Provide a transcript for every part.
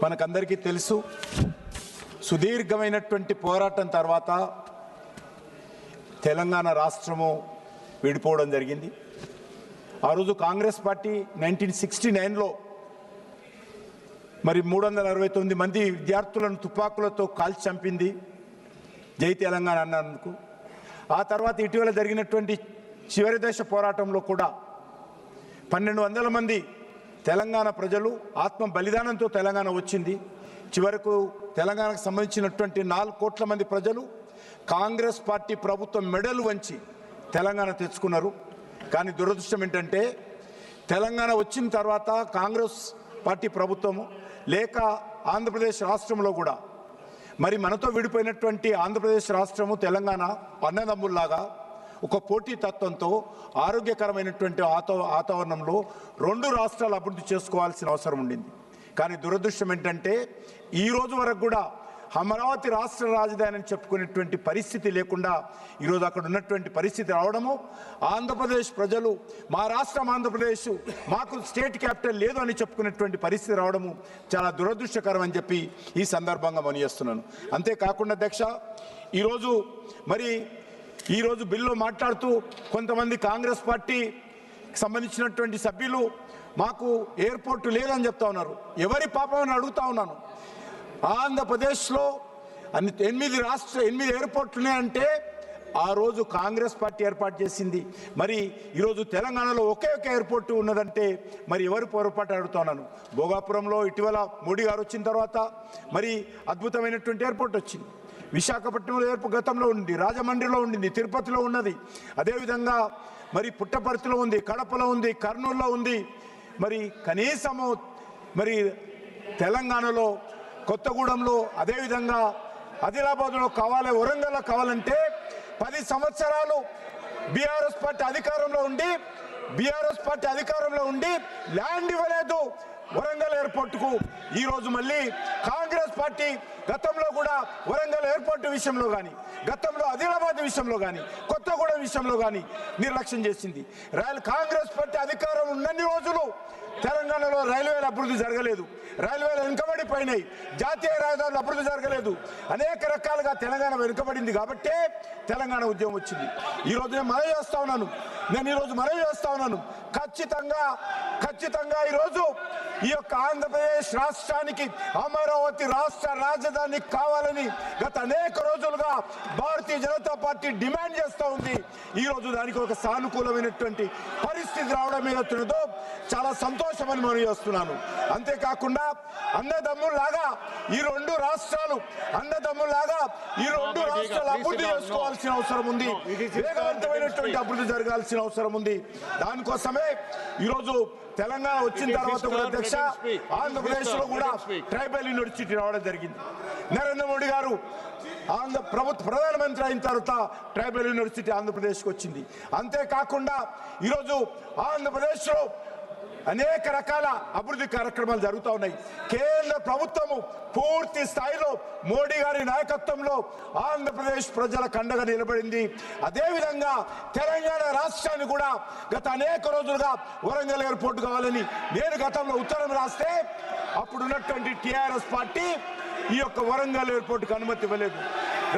మనకందరికీ తెలుసు, సుదీర్ఘమైనటువంటి పోరాటం తర్వాత తెలంగాణ రాష్ట్రము విడిపోవడం జరిగింది. ఆ రోజు కాంగ్రెస్ పార్టీ 1969లో మరి 369 మంది విద్యార్థులను తుపాకులతో కాల్చి చంపింది, జై తెలంగాణ అన్నందుకు. ఆ తర్వాత ఇటీవల జరిగినటువంటి చివరి దశ పోరాటంలో కూడా 1200 మంది తెలంగాణ ప్రజలు ఆత్మ బలిదానంతో తెలంగాణ వచ్చింది. చివరకు తెలంగాణకు సంబంధించినటువంటి 4 కోట్ల మంది ప్రజలు కాంగ్రెస్ పార్టీ ప్రభుత్వం మెడలు వంచి తెలంగాణ తెచ్చుకున్నారు. కానీ దురదృష్టం ఏంటంటే తెలంగాణ వచ్చిన తర్వాత కాంగ్రెస్ పార్టీ ప్రభుత్వము లేక ఆంధ్రప్రదేశ్ రాష్ట్రంలో కూడా మరి మనతో విడిపోయినటువంటి ఆంధ్రప్రదేశ్ రాష్ట్రము తెలంగాణ అన్నదమ్ముల్లాగా ఒక పోటీ తత్వంతో ఆరోగ్యకరమైనటువంటి వాతావరణంలో 2 రాష్ట్రాలు అభివృద్ధి చేసుకోవాల్సిన అవసరం ఉండింది. కానీ దురదృష్టం ఏంటంటే ఈ రోజు వరకు కూడా అమరావతి రాష్ట్ర రాజధాని అని చెప్పుకునేటువంటి పరిస్థితి లేకుండా ఈరోజు అక్కడ ఉన్నటువంటి పరిస్థితి రావడము, ఆంధ్రప్రదేశ్ ప్రజలు మా రాష్ట్రం ఆంధ్రప్రదేశ్, మాకు స్టేట్ క్యాపిటల్ లేదు అని చెప్పుకునేటువంటి పరిస్థితి రావడము చాలా దురదృష్టకరం అని చెప్పి ఈ సందర్భంగా మనవిస్తున్నాను. అంతేకాకుండా అధ్యక్ష, ఈరోజు బిల్లు మాట్లాడుతూ కొంతమంది కాంగ్రెస్ పార్టీకి సంబంధించినటువంటి సభ్యులు మాకు ఎయిర్పోర్ట్ లేదని చెప్తా ఉన్నారు. ఎవరి పాపం అని అడుగుతా ఉన్నాను. ఆంధ్రప్రదేశ్లో 8 ఎయిర్పోర్ట్లు ఉన్నాయంటే ఆ రోజు కాంగ్రెస్ పార్టీ ఏర్పాటు చేసింది. మరి ఈరోజు తెలంగాణలో ఒకే ఒక ఎయిర్పోర్ట్ ఉన్నదంటే మరి ఎవరు పొరపాటు అడుగుతున్నాను. భోగాపురంలో ఇటీవల మోడీ గారు వచ్చిన తర్వాత మరి అద్భుతమైనటువంటి ఎయిర్పోర్ట్ వచ్చింది. విశాఖపట్నంలో ఎయిర్పోర్ట్ గతంలో ఉంది, రాజమండ్రిలో ఉండింది, తిరుపతిలో ఉన్నది, అదేవిధంగా మరి పుట్టపర్తిలో ఉంది, కడపలో ఉంది, కర్నూలులో ఉంది. మరి కనీసము మరి తెలంగాణలో కొత్తగూడెంలో, అదేవిధంగా ఆదిలాబాద్లో కావాలి, వరంగల్లో కావాలంటే 10 సంవత్సరాలు బీఆర్ఎస్ పార్టీ అధికారంలో ఉండి ల్యాండ్ ఇవ్వలేదు వరంగల్ ఎయిర్పోర్టుకు. ఈరోజు మళ్ళీ కాంగ్రెస్ పార్టీ గతంలో కూడా వరంగల్ ఎయిర్పోర్టు విషయంలో కానీ, గతంలో ఆదిలాబాద్ విషయంలో కానీ, కొత్తగూడెం విషయంలో కానీ నిర్లక్ష్యం చేసింది. కాంగ్రెస్ పార్టీ అధికారం ఉన్నన్ని రోజులు తెలంగాణలో రైల్వేల అభివృద్ధి జరగలేదు, రైల్వేలు వెనుకబడిపోయినాయి, జాతీయ రహదారులు అభివృద్ధి జరగలేదు, అనేక రకాలుగా తెలంగాణ వెనుకబడింది. కాబట్టే తెలంగాణ ఉద్యమం వచ్చింది. ఈరోజు నేను మనవి చేస్తా ఉన్నాను ఖచ్చితంగా ఈరోజు ఈ యొక్క ఆంధ్రప్రదేశ్ రాష్ట్రానికి అమరావతి రాష్ట్ర రాజధాని కావాలని గత అనేక రోజులుగా భారతీయ జనతా పార్టీ డిమాండ్ చేస్తూ ఉంది. ఈరోజు దానికి ఒక సానుకూలమైనటువంటి పరిస్థితి రావడం ఏదవుతున్నదో చాలా సంతోషమని మనం చేస్తున్నాను. అంతేకాకుండా అన్నదమ్ముల్లాగా ఈ రెండు రాష్ట్రాలు అభివృద్ధి చేసుకోవాల్సిన అవసరం ఉంది, వేగవంతమైనటువంటి అభివృద్ధి జరగాల్సిన అవసరం ఉంది. దానికోసమే ఈరోజు తెలంగాణ వచ్చిన తర్వాత కూడా అధ్యక్ష ఆంధ్రప్రదేశ్ లో కూడా ట్రైబల్ యూనివర్సిటీ రావడం జరిగింది. నరేంద్ర మోడీ గారు ప్రధానమంత్రి అయిన తర్వాత ట్రైబల్ యూనివర్సిటీ ఆంధ్రప్రదేశ్కి వచ్చింది. అంతేకాకుండా ఈరోజు ఆంధ్రప్రదేశ్ లో అనేక రకాల అభివృద్ధి కార్యక్రమాలు జరుగుతూ ఉన్నాయి. కేంద్ర ప్రభుత్వము పూర్తి స్థాయిలో మోడీ గారి నాయకత్వంలో ఆంధ్రప్రదేశ్ ప్రజల కండగా నిలబడింది. అదేవిధంగా తెలంగాణ రాష్ట్రాన్ని కూడా గత అనేక రోజులుగా వరంగల్ ఎయిర్పోర్ట్ కావాలని నేను గతంలో ఉత్తరం రాస్తే అప్పుడు ఉన్నటువంటి టీఆర్ఎస్ పార్టీ ఈ యొక్క వరంగల్ ఎయిర్పోర్ట్కి అనుమతి ఇవ్వలేదు.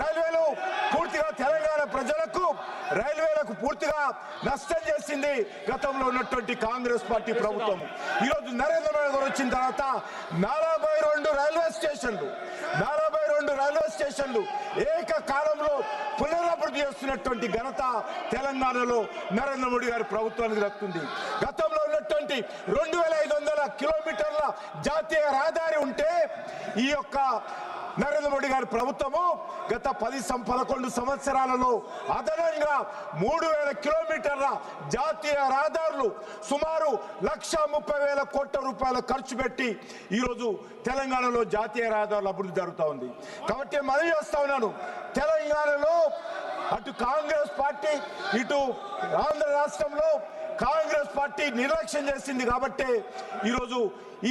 రైల్వేలు పూర్తిగా తెలంగాణ ప్రజలకు పూర్తిగా నష్టం చేసింది గతంలో ఉన్నటువంటి కాంగ్రెస్ పార్టీ ప్రభుత్వం. ఈరోజు నరేంద్ర మోడీ గారు వచ్చిన తర్వాత 42 రైల్వే స్టేషన్లు ఏకకాలంలో పునరభివృద్ధి చేస్తున్నటువంటి ఘనత తెలంగాణలో నరేంద్ర మోడీ గారి ప్రభుత్వానికి దక్కుతుంది. గతంలో ఉన్నటువంటి 2500 కిలోమీటర్ల జాతీయ రహదారి ఉంటే ఈ యొక్క నరేంద్ర మోడీ గారి ప్రభుత్వము గత 11 సంవత్సరాలలో అదనంగా 3000 కిలోమీటర్ల జాతీయ రహదారులు సుమారు 1,30,000 కోట్ల రూపాయల ఖర్చు పెట్టి ఈరోజు తెలంగాణలో జాతీయ రహదారుల అభివృద్ధి జరుగుతూ ఉంది. కాబట్టి మనం చేస్తా ఉన్నాను, తెలంగాణలో అటు కాంగ్రెస్ పార్టీ ఇటు ఆంధ్ర రాష్ట్రంలో కాంగ్రెస్ పార్టీ నిర్లక్ష్యం చేసింది. కాబట్టి ఈరోజు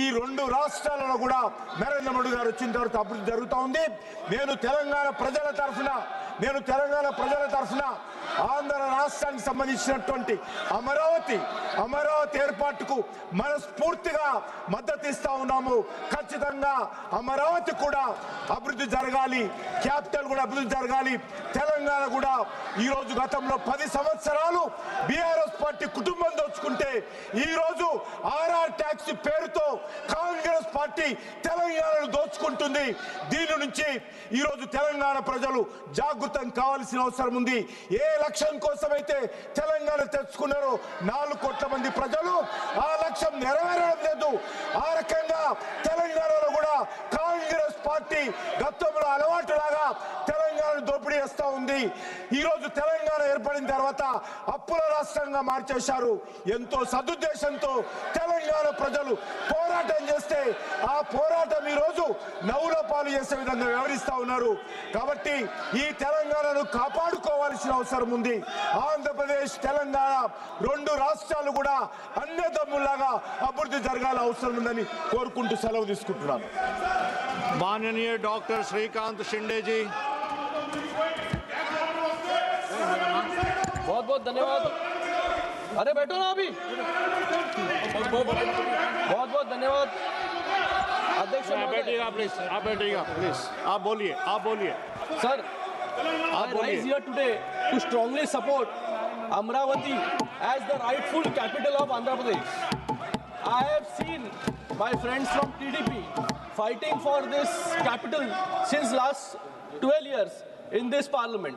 ఈ రెండు రాష్ట్రాలలో కూడా నరేంద్ర మోడీ గారు వచ్చిన తర్వాత అభివృద్ధి జరుగుతూ ఉంది. నేను తెలంగాణ ప్రజల తరఫున ఆంధ్ర రాష్ట్రానికి సంబంధించినటువంటి అమరావతి ఏర్పాటుకు మనస్ఫూర్తిగా మద్దతు ఇస్తా ఉన్నాము. ఖచ్చితంగా అమరావతి కూడా అభివృద్ధి జరగాలి, క్యాపిటల్ కూడా అభివృద్ధి జరగాలి. తెలంగాణ కూడా ఈరోజు గతంలో 10 సంవత్సరాలు బీఆర్ఎస్ పార్టీ కుటుంబం దోచుకుంటే ఈరోజు ఆర్ఆర్ ట్యాక్స్ పేరుతో కాంగ్రెస్ పార్టీ తెలంగాణను దోచుకుంటుంది. దీని నుంచి ఈరోజు తెలంగాణ ప్రజలు జాగృతం కావాల్సిన అవసరం ఉంది. ఏ లక్ష్యం కోసమైతే తెలంగాణ తెచ్చుకున్నారో 4 కోట్ల మంది ప్రజలు ఆ లక్ష్యం నెరవేరడం లేదు. ఆ రకంగా తెలంగాణలో కూడా కాంగ్రెస్ పార్టీ గతంలో అలవాటులాగా తెలంగాణను దోపిడీ చేస్తూ ఉంది. ఈరోజు తెలంగాణ ఏర్పడిన తర్వాత అప్పుల రాష్ట్రంగా మార్చేశారు. ఎంతో సదుద్దేశంతో తెలంగాణ ప్రజలు పోరాటం చేస్తే ఆ పోరాటం ఈరోజు నవ్వుల పాలు చేసే విధంగా వ్యవహరిస్తూ ఉన్నారు. కాబట్టి ఈ తెలంగాణను కాపాడుకోవాల్సిన అవసరం ఉంది. ఆంధ్రప్రదేశ్ తెలంగాణ 2 రాష్ట్రాలు కూడా అన్నదమ్ములాగా అభివృద్ధి జరగాల అవసరం ఉందని కోరుకుంటూ సెలవు తీసుకుంటున్నాను. माननीय डॉक्टर श्रीकांत शिंदे जी, बहुत बहुत धन्यवाद। अरे बैठो ना अभी। बहुत बहुत धन्यवाद अध्यक्ष। बैठिएगा प्लीज, आप बैठिएगा प्लीज, आप बोलिए sir, I rise here today to strongly support Amravati as the rightful capital of Andhra Pradesh. I have seen my friends from TDP fighting for this capital since last 12 years in this parliament.